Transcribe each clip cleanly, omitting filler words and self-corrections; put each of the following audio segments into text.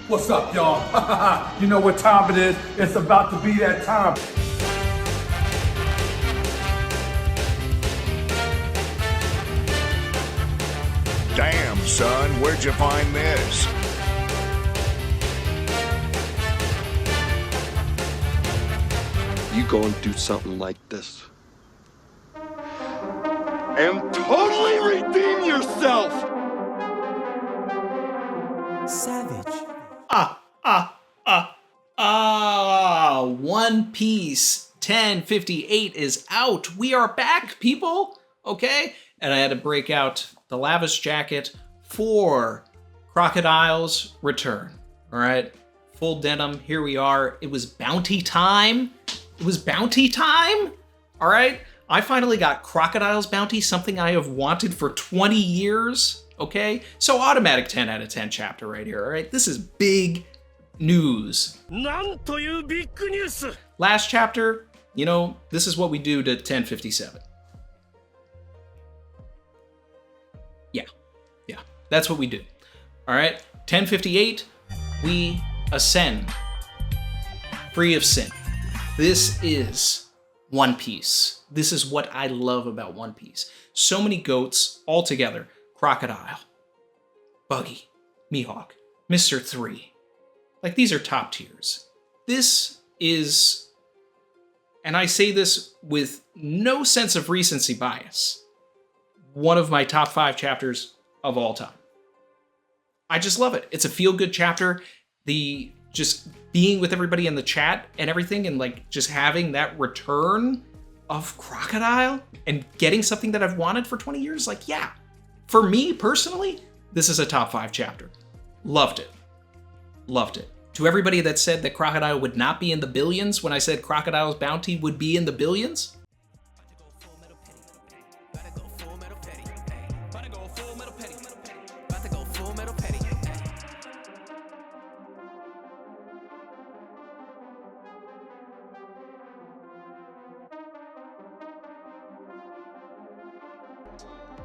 What's up, y'all? You know what time it is? It's about to be that time. Damn, son, where'd you find this? You go and do something like this And totally redeem yourself! Savage. One Piece 1058 is out. We are back, people. Okay? And I had to break out the lavish jacket for Crocodile's return. All right? Full denim. Here we are. It was bounty time. All right? I finally got Crocodile's bounty, something I have wanted for 20 years. Okay? So automatic 10 out of 10 chapter right here. All right? This is big news. Last chapter, you know, this is what we do to 1057. Yeah, that's what we do. All right, 1058, we ascend, free of sin. This is One Piece. This is what I love about One Piece. So many goats all together. Crocodile, Buggy, Mihawk, Mr. 3. Like, these are top tiers. This is, and I say this with no sense of recency bias, one of my top 5 chapters of all time. I just love it. It's a feel-good chapter. The just being with everybody in the chat and everything, and like just having that return of Crocodile and getting something that I've wanted for 20 years, like, yeah. For me personally, this is a top 5 chapter. Loved it. Loved it. To everybody that said that Crocodile would not be in the billions when I said Crocodile's bounty would be in the billions,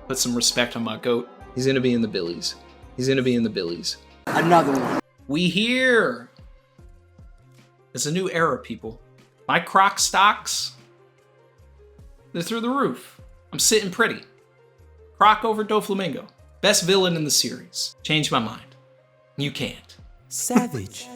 put some respect on my goat. He's gonna be in the billies. He's gonna be in the billies. Another one. We here. It's a new era, people. My Croc stocks, they're through the roof. I'm sitting pretty. Croc over Doflamingo. Best villain in the series. Changed my mind. You can't. Savage.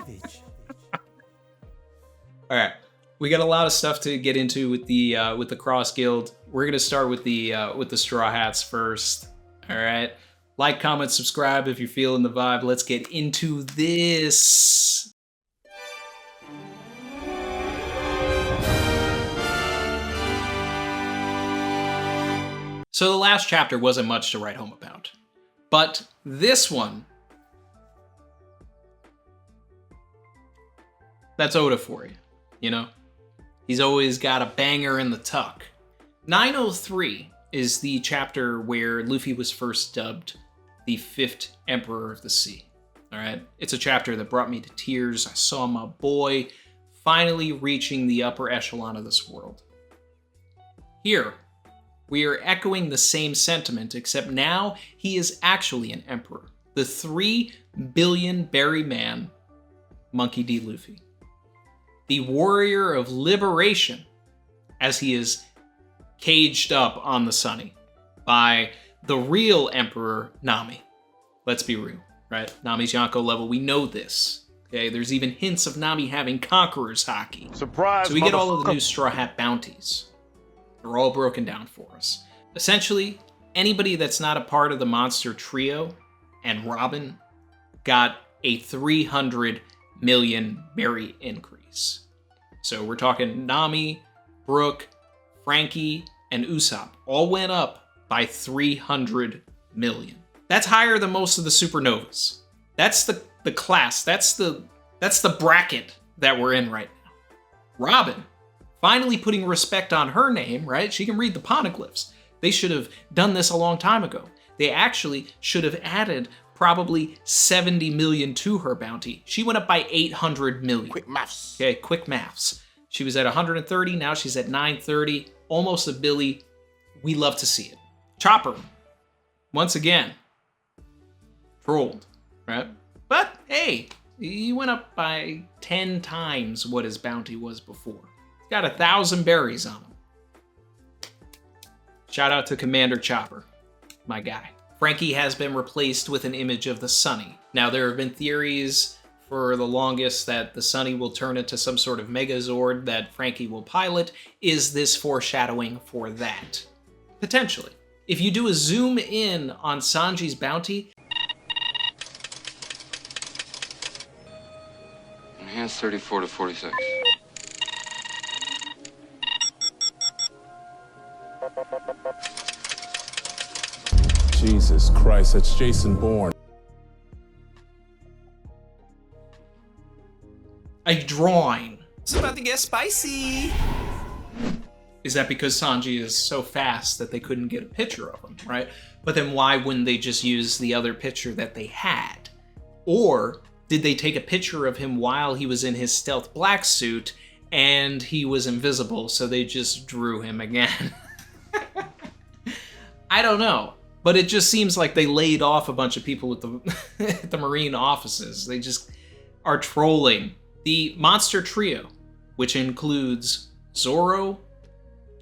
All right, we got a lot of stuff to get into with the Cross Guild. We're gonna start with the Straw Hats first. All right, like, comment, subscribe if you're feeling the vibe. Let's get into this. So the last chapter wasn't much to write home about, but this one, that's Oda for you, you know? He's always got a banger in the tuck. 903 is the chapter where Luffy was first dubbed the 5th Emperor of the Sea. All right, it's a chapter that brought me to tears. I saw my boy finally reaching the upper echelon of this world. Here, we are echoing the same sentiment, except now he is actually an emperor. The 3 billion berry man, Monkey D. Luffy. The warrior of liberation, as he is caged up on the Sunny by the real Emperor Nami. Let's be real, right? Nami's Yonko level, we know this. Okay, there's even hints of Nami having Conqueror's Haki. Surprise, So we get all of the new Straw Hat bounties. They're all broken down for us. Essentially, anybody that's not a part of the Monster Trio and Robin got a 300 million berry increase. So we're talking Nami, Brook, Frankie, and Usopp all went up by 300 million. That's higher than most of the supernovas. That's the class, that's the bracket that we're in right now. Robin, finally putting respect on her name, right? She can read the poneglyphs. They should have done this a long time ago. They actually should have added probably 70 million to her bounty. She went up by 800 million. Quick maths. Okay, quick maths. She was at 130, now she's at 930, almost a billy. We love to see it. Chopper, once again, trolled, right? But hey, He went up by 10 times what his bounty was before. He's got 1,000 berries on him. Shout out to Commander Chopper, my guy. Frankie has been replaced with an image of the Sunny. Now, there have been theories for the longest that the Sunny will turn into some sort of Megazord that Frankie will pilot. Is this foreshadowing for that? Potentially. If you do a zoom in on Sanji's bounty... Enhanced 34 to 46. Jesus Christ, that's Jason Bourne. A drawing. It's about to get spicy. Is that because Sanji is so fast that they couldn't get a picture of him, right? But then why wouldn't they just use the other picture that they had? Or did they take a picture of him while he was in his stealth black suit and he was invisible, so they just drew him again? I don't know. But it just seems like they laid off a bunch of people with the Marine offices. They just are trolling. The Monster Trio, which includes Zoro,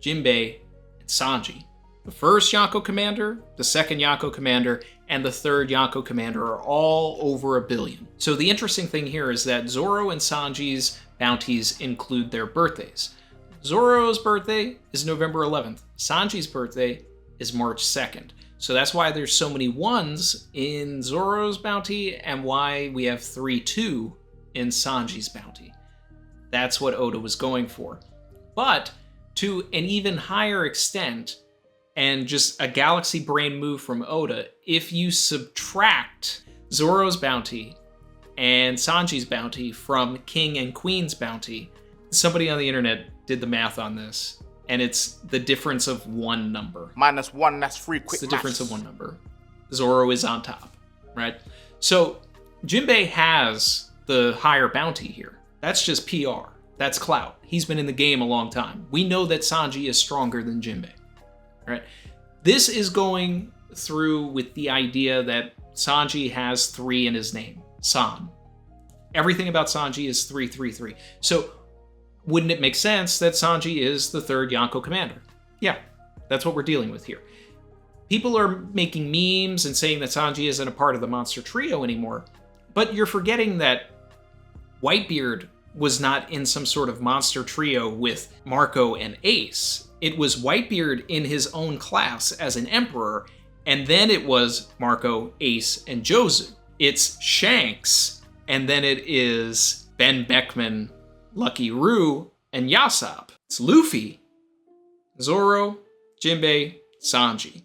Jinbei, and Sanji. The first Yonko commander, the second Yonko commander, and the third Yonko commander are all over 1 billion. So the interesting thing here is that Zoro and Sanji's bounties include their birthdays. Zoro's birthday is November 11th. Sanji's birthday is March 2nd. So that's why there's so many ones in Zoro's bounty and why we have 3-2 in Sanji's bounty. That's what Oda was going for. But to an even higher extent, and just a galaxy brain move from Oda, if you subtract Zoro's bounty and Sanji's bounty from King and Queen's bounty, somebody on the internet did the math on this, and it's the difference of one number. -1, that's free. Quick. It's the difference of one number. Zoro is on top, right? So Jinbei has the higher bounty here. That's just PR. That's clout. He's been in the game a long time. We know that Sanji is stronger than Jinbei, right? This is going through with the idea that Sanji has 3 in his name. San. Everything about Sanji is 333. So wouldn't it make sense that Sanji is the third Yonko commander? Yeah, that's what we're dealing with here. People are making memes and saying that Sanji isn't a part of the Monster Trio anymore, but you're forgetting that Whitebeard was not in some sort of Monster Trio with Marco and Ace. It was Whitebeard in his own class as an emperor, and then it was Marco, Ace, and Jozu. It's Shanks, and then it is Ben Beckman, Lucky Roo, and Yasop. It's Luffy, Zoro, Jinbei, Sanji.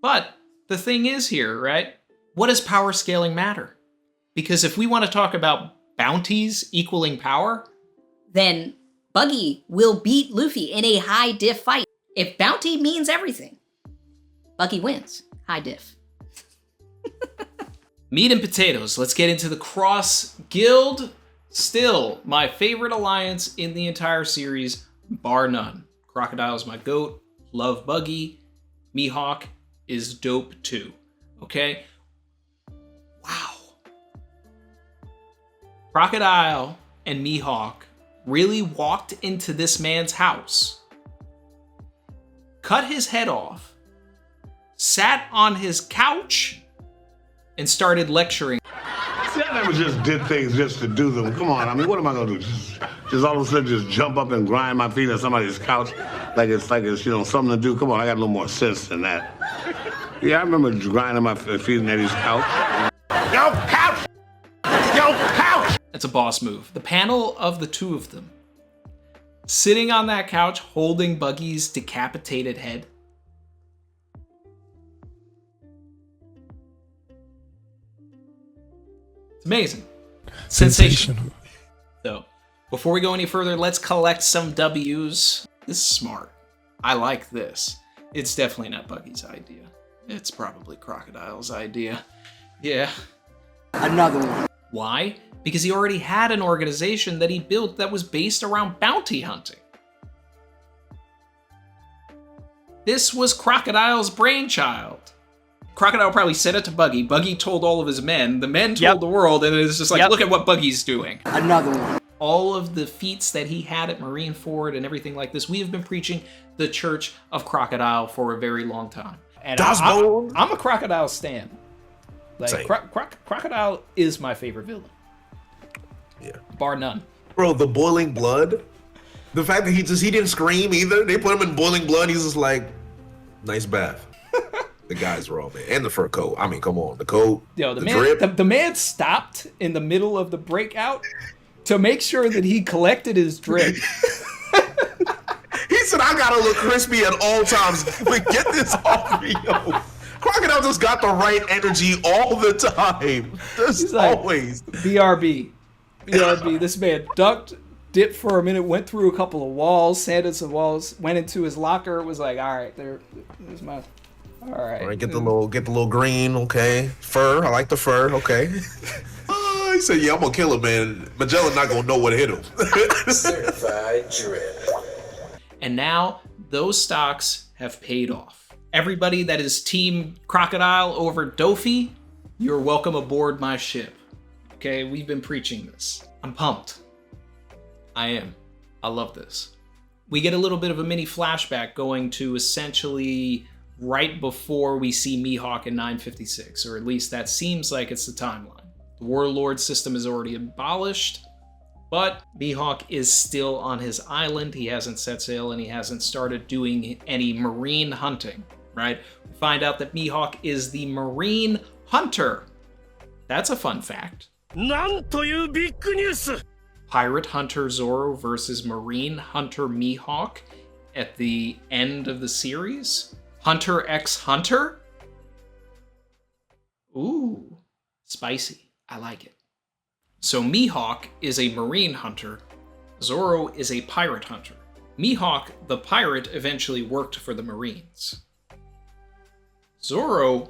But the thing is here, right? What does power scaling matter? Because if we want to talk about bounties equaling power, then Buggy will beat Luffy in a high diff fight. If bounty means everything, Buggy wins. High diff. meat and potatoes. Let's get into the Cross Guild. Still, my favorite alliance in the entire series, bar none. Crocodile's my goat. Love Buggy. Mihawk is dope too. Okay? Wow. Crocodile and Mihawk really walked into this man's house, cut his head off, sat on his couch, and started lecturing. See, I never just did things just to do them. Come on, I mean, what am I gonna do? Just all of a sudden just jump up and grind my feet on somebody's couch like it's you know, something to do? Come on, I got a little more sense than that. Yeah, I remember grinding my feet on Eddie's couch. Yo, couch! Yo, couch! That's a boss move. The panel of the two of them sitting on that couch holding Buggy's decapitated head. It's amazing. Sensational. So, before we go any further, let's collect some W's. This is smart. I like this. It's definitely not Buggy's idea. It's probably Crocodile's idea. Yeah. Another one. Why? Because he already had an organization that he built that was based around bounty hunting. This was Crocodile's brainchild. Crocodile probably said it to Buggy. Buggy told all of his men. The men told the world, and it's just like, look at what Buggy's doing. Another one. All of the feats that he had at Marineford and everything like this, we have been preaching the Church of Crocodile for a very long time. And I'm a Crocodile stan. Like, Crocodile is my favorite villain. Yeah. Bar none. Bro, the boiling blood. The fact that he didn't scream either. They put him in boiling blood. He's just like, nice bath. The guys were all man. And the fur coat. I mean, come on. The coat. Yo, the drip. The man stopped in the middle of the breakout to make sure that he collected his drip. He said, I gotta look crispy at all times. But get this off me, yo. Crocodile just got the right energy all the time. Just like, always. BRB. This man ducked, dipped for a minute, went through a couple of walls, sanded some walls, went into his locker, was like, all right, there's my... All right, get the little green, okay. Fur, I like the fur, okay. He said, yeah, I'm gonna kill him, man. Magellan not gonna know what hit him. Certified drip. And now those stocks have paid off. Everybody that is Team Crocodile over Dofi, you're welcome aboard my ship. Okay, we've been preaching this. I'm pumped. I am. I love this. We get a little bit of a mini flashback going to essentially right before we see Mihawk in 956, or at least that seems like it's the timeline. The Warlord system is already abolished, but Mihawk is still on his island. He hasn't set sail and he hasn't started doing any marine hunting, right? We find out that Mihawk is the marine hunter. That's a fun fact. Pirate Hunter Zoro versus Marine Hunter Mihawk at the end of the series. Hunter x Hunter? Ooh, spicy. I like it. So Mihawk is a marine hunter. Zoro is a pirate hunter. Mihawk, the pirate, eventually worked for the Marines. Zoro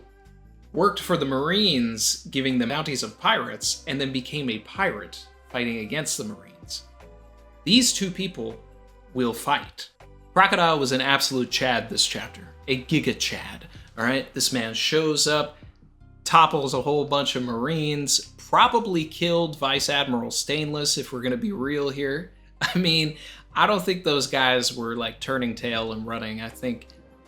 worked for the Marines, giving them bounties of pirates, and then became a pirate fighting against the Marines. These two people will fight. Crocodile was an absolute Chad this chapter. A Giga Chad, all right? This man shows up, topples a whole bunch of Marines, probably killed Vice Admiral Stainless, if we're gonna be real here. I mean, I don't think those guys were like turning tail and running. I think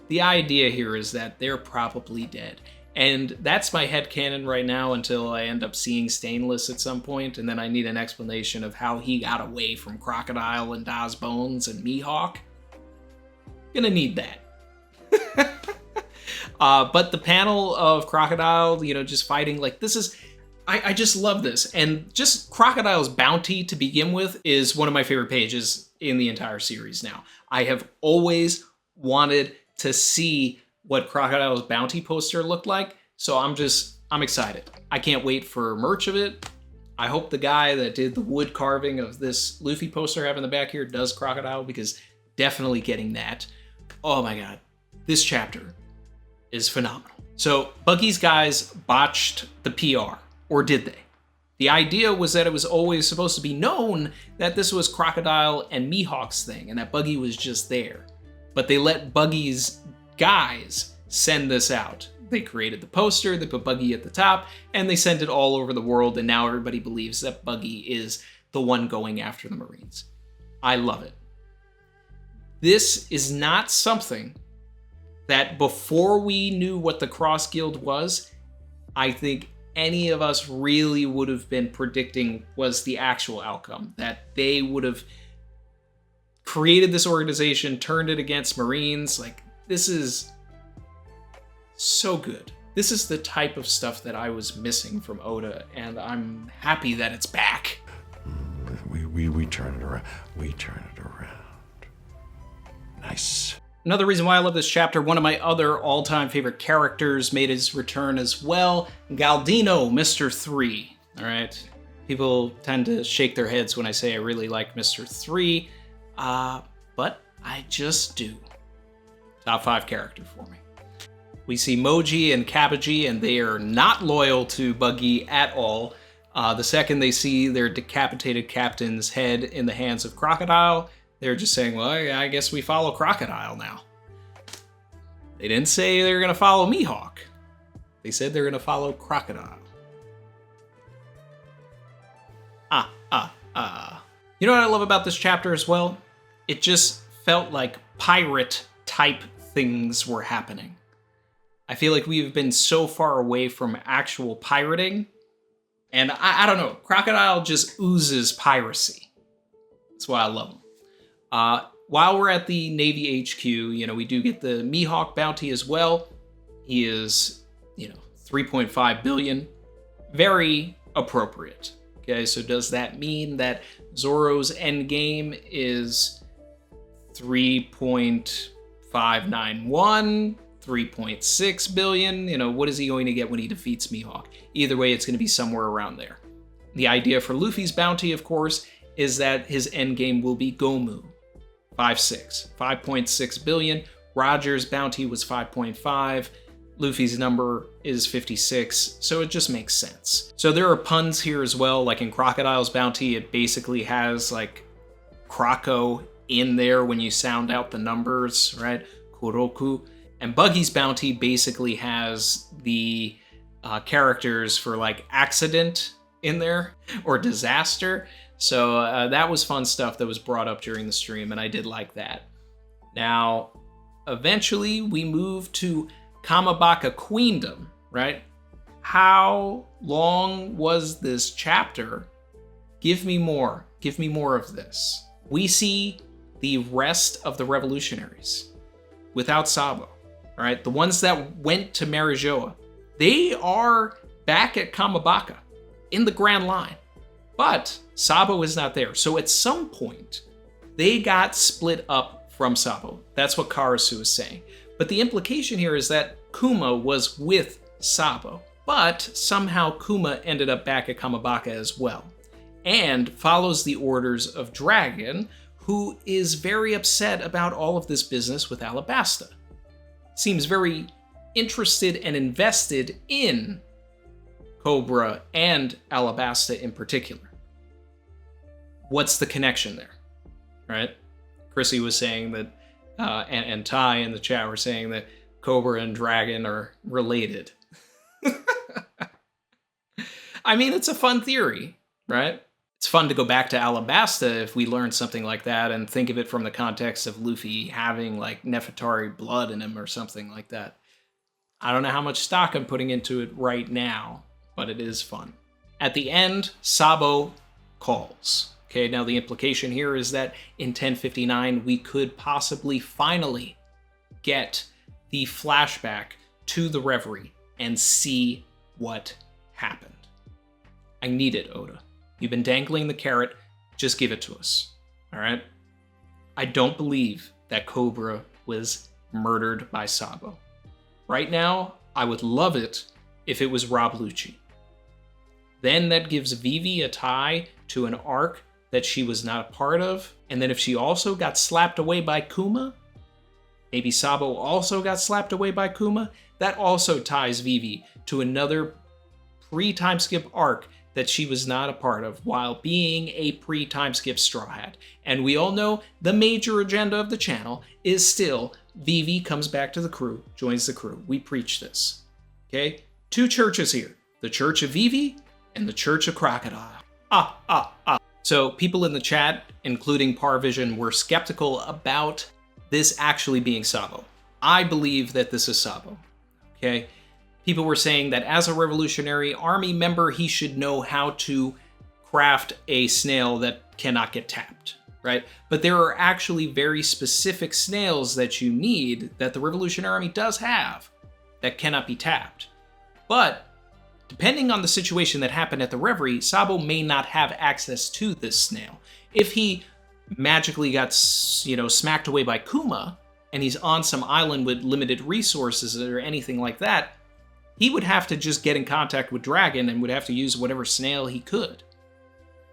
the idea here is that they're probably dead. And that's my headcanon right now until I end up seeing Stainless at some point, and then I need an explanation of how he got away from Crocodile and Das Bones and Mihawk. Gonna need that. But the panel of Crocodile, just fighting, like, this is... I just love this. And just Crocodile's bounty to begin with is one of my favorite pages in the entire series now. I have always wanted to see what Crocodile's bounty poster looked like, so I'm excited. I can't wait for merch of it. I hope the guy that did the wood carving of this Luffy poster I have in the back here does Crocodile, because definitely getting that. Oh my god, this chapter is phenomenal. So Buggy's guys botched the PR, or did they? The idea was that it was always supposed to be known that this was Crocodile and Mihawk's thing, and that Buggy was just there. But they let Buggy's guys send this out. They created the poster, they put Buggy at the top, and they sent it all over the world, and now everybody believes that Buggy is the one going after the Marines. I love it. This is not something that before we knew what the Cross Guild was, I think any of us really would have been predicting was the actual outcome. That they would have created this organization, turned it against Marines. Like, this is so good. This is the type of stuff that I was missing from Oda, and I'm happy that it's back. We turn it around. We turn it around. Nice. Another reason why I love this chapter, one of my other all-time favorite characters made his return as well. Galdino, Mr. 3. All right. People tend to shake their heads when I say I really like Mr. 3, but I just do. Top 5 character for me. We see Moji and Kabaji, and they are not loyal to Buggy at all. The second they see their decapitated captain's head in the hands of Crocodile, they're just saying, well, I guess we follow Crocodile now. They didn't say they were going to follow Mihawk. They said they're gonna follow Crocodile. You know what I love about this chapter as well? It just felt like pirate type things were happening. I feel like we've been so far away from actual pirating, and I don't know, Crocodile just oozes piracy. That's why I love him. While we're at the Navy HQ, we do get the Mihawk bounty as well. He is, 3.5 billion. Very appropriate. Okay, so does that mean that Zoro's endgame is 3.591, 3.6 billion? What is he going to get when he defeats Mihawk? Either way, it's going to be somewhere around there. The idea for Luffy's bounty, of course, is that his endgame will be Gomu, 5.6 billion. Roger's bounty was 5.5. Luffy's number is 56, so it just makes sense. So there are puns here as well, like in Crocodile's bounty, it basically has like Croco in there when you sound out the numbers, right? Kuroku. And Buggy's bounty basically has the characters for like accident in there, or disaster. So that was fun stuff that was brought up during the stream, and I did like that. Now, eventually we move to Kamabaka Queendom, right? How long was this chapter? Give me more. Give me more of this. We see the rest of the revolutionaries without Sabo, right? The ones that went to Marijoa. They are back at Kamabaka in the Grand Line, but Sabo is not there. So at some point, they got split up from Sabo. That's what Karasu is saying. But the implication here is that Kuma was with Sabo, but somehow Kuma ended up back at Kamabaka as well, and follows the orders of Dragon, who is very upset about all of this business with Alabasta. Seems very interested and invested in Cobra and Alabasta in particular. What's the connection there, right? Chrissy was saying that, and Ty in the chat were saying that Cobra and Dragon are related. I mean, it's a fun theory, right? It's fun to go back to Alabasta if we learn something like that and think of it from the context of Luffy having like Nefertari blood in him or something like that. I don't know how much stock I'm putting into it right now, but it is fun. At the end, Sabo calls. Okay, now the implication here is that in 1059, we could possibly finally get the flashback to the Reverie and see what happened. I need it, Oda. You've been dangling the carrot, just give it to us, all right? I don't believe that Cobra was murdered by Sabo. Right now, I would love it if it was Rob Lucci. Then that gives Vivi a tie to an arc that she was not a part of, and then if she also got slapped away by Kuma, maybe Sabo also got slapped away by Kuma, that also ties Vivi to another pre-time skip arc that she was not a part of while being a pre-time skip Straw Hat. And we all know the major agenda of the channel is still Vivi comes back to the crew, joins the crew. We preach this, okay? Two churches here, the Church of Vivi and the Church of Crocodile. So people in the chat, including Parvision, were skeptical about this actually being Sabo. I believe that this is Sabo, okay? People were saying that as a Revolutionary Army member, he should know how to craft a snail that cannot get tapped, right? But there are actually very specific snails that you need that the Revolutionary Army does have that cannot be tapped. But depending on the situation that happened at the Reverie, Sabo may not have access to this snail. If he magically got, smacked away by Kuma, and he's on some island with limited resources or anything like that, he would have to just get in contact with Dragon and would have to use whatever snail he could,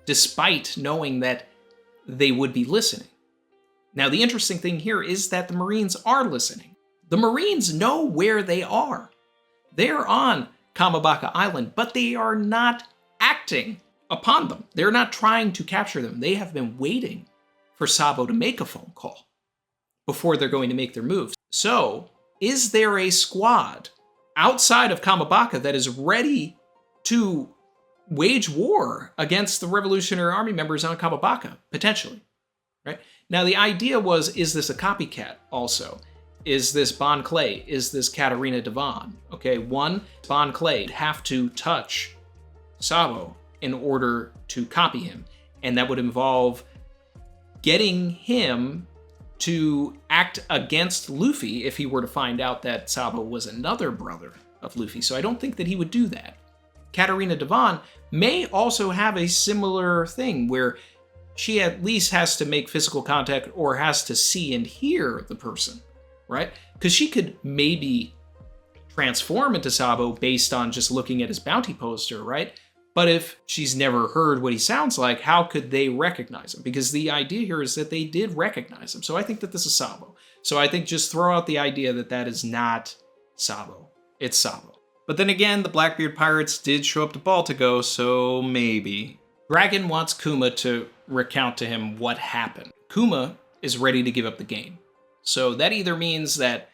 despite knowing that they would be listening. Now, the interesting thing here is that the Marines are listening. The Marines know where they are. They're on Kamabaka Island, but they are not acting upon them. They're not trying to capture them. They have been waiting for Sabo to make a phone call before they're going to make their moves. So, is there a squad outside of Kamabaka that is ready to wage war against the Revolutionary Army members on Kamabaka, potentially, right? Now, the idea was, is this a copycat also? Is this Bon Clay? Is this Katarina Devon? Okay, one, Bon Clay have to touch Sabo in order to copy him, and that would involve getting him to act against Luffy if he were to find out that Sabo was another brother of Luffy. So I don't think that he would do that. Katarina Devon may also have a similar thing where she at least has to make physical contact or has to see and hear the person, right? Because she could maybe transform into Sabo based on just looking at his bounty poster, right? But if she's never heard what he sounds like, how could they recognize him? Because the idea here is that they did recognize him. So I think that this is Sabo. So I think just throw out the idea that that is not Sabo. It's Sabo. But then again, the Blackbeard Pirates did show up to Baltigo, so maybe. Dragon wants Kuma to recount to him what happened. Kuma is ready to give up the game. So that either means that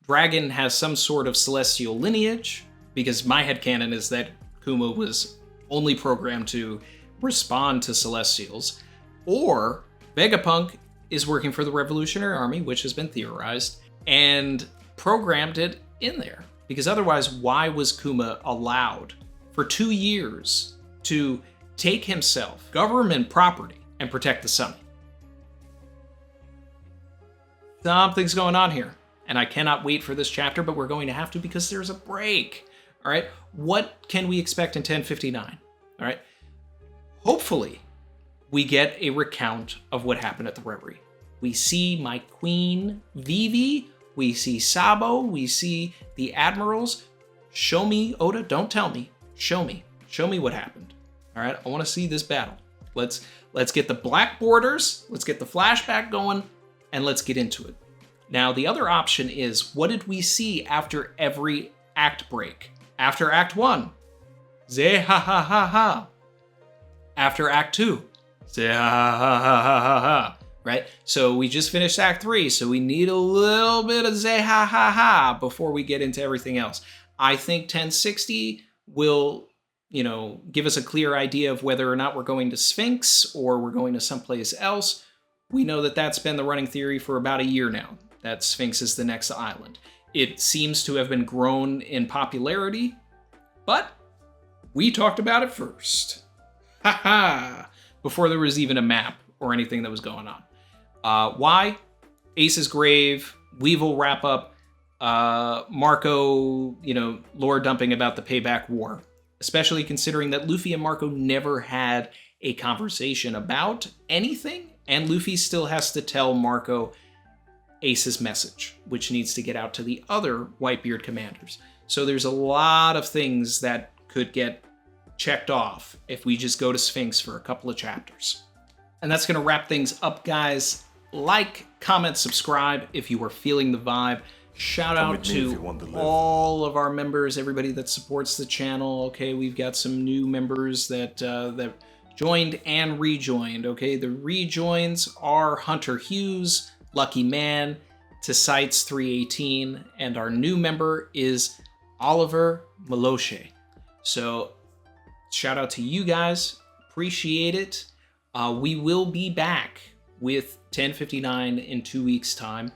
Dragon has some sort of celestial lineage, because my headcanon is that Kuma was only programmed to respond to celestials, or Vegapunk is working for the Revolutionary Army, which has been theorized, and programmed it in there. Because otherwise, why was Kuma allowed for 2 years to take himself government property and protect the Sunny? Something's going on here, and I cannot wait for this chapter, but we're going to have to because there's a break. All right, what can we expect in 1059? All right, hopefully we get a recount of what happened at the Reverie. We see my queen Vivi, we see Sabo, we see the admirals. Show me, Oda, don't tell me. Show me what happened. All right, I want to see this battle. Let's get the black borders, let's get the flashback going, and let's get into it. Now, the other option is, what did we see after every act break? After Act 1, Zeh ha ha ha ha. After Act 2, Zeh ha ha ha ha ha ha. Right? So we just finished Act 3, so we need a little bit of Zeh ha ha ha before we get into everything else. I think 1060 will, give us a clear idea of whether or not we're going to Sphinx or we're going to someplace else. We know that that's been the running theory for about a year now, that Sphinx is the next island. It seems to have been grown in popularity, but we talked about it first. Ha ha! Before there was even a map or anything that was going on. Why? Ace's grave, Weevil wrap up, Marco, lore dumping about the payback war. Especially considering that Luffy and Marco never had a conversation about anything, and Luffy still has to tell Marco Ace's message, which needs to get out to the other Whitebeard commanders. So there's a lot of things that could get checked off if we just go to Sphinx for a couple of chapters. And that's going to wrap things up, guys. Like, comment, subscribe if you are feeling the vibe. Shout out to all of our members, everybody that supports the channel. Okay, we've got some new members that joined and rejoined. Okay, the rejoins are Hunter Hughes, Lucky Man, To Sites 318, and our new member is Oliver Maloshe. So shout out to you guys. Appreciate it. We will be back with 1059 in 2 weeks' time.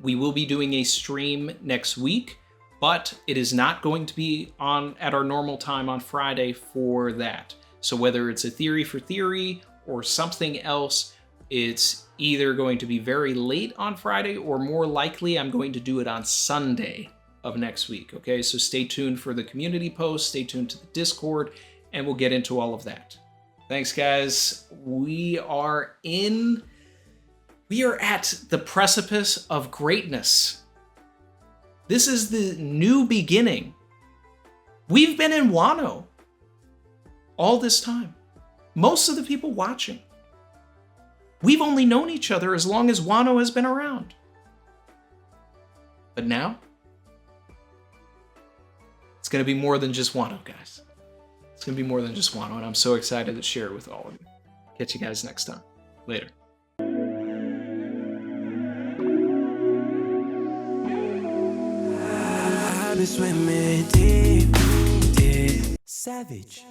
We will be doing a stream next week, but it is not going to be on at our normal time on Friday for that. So whether it's a theory for theory or something else, it's either going to be very late on Friday or more likely I'm going to do it on Sunday of next week. Okay, so stay tuned for the community post, stay tuned to the Discord, and we'll get into all of that. Thanks, guys. We are at the precipice of greatness. This is the new beginning. We've been in Wano all this time. Most of the people watching. We've only known each other as long as Wano has been around. But now, it's going to be more than just Wano, guys. It's going to be more than just Wano, and I'm so excited to share it with all of you. Catch you guys next time. Later. be swimming deep, deep. Savage.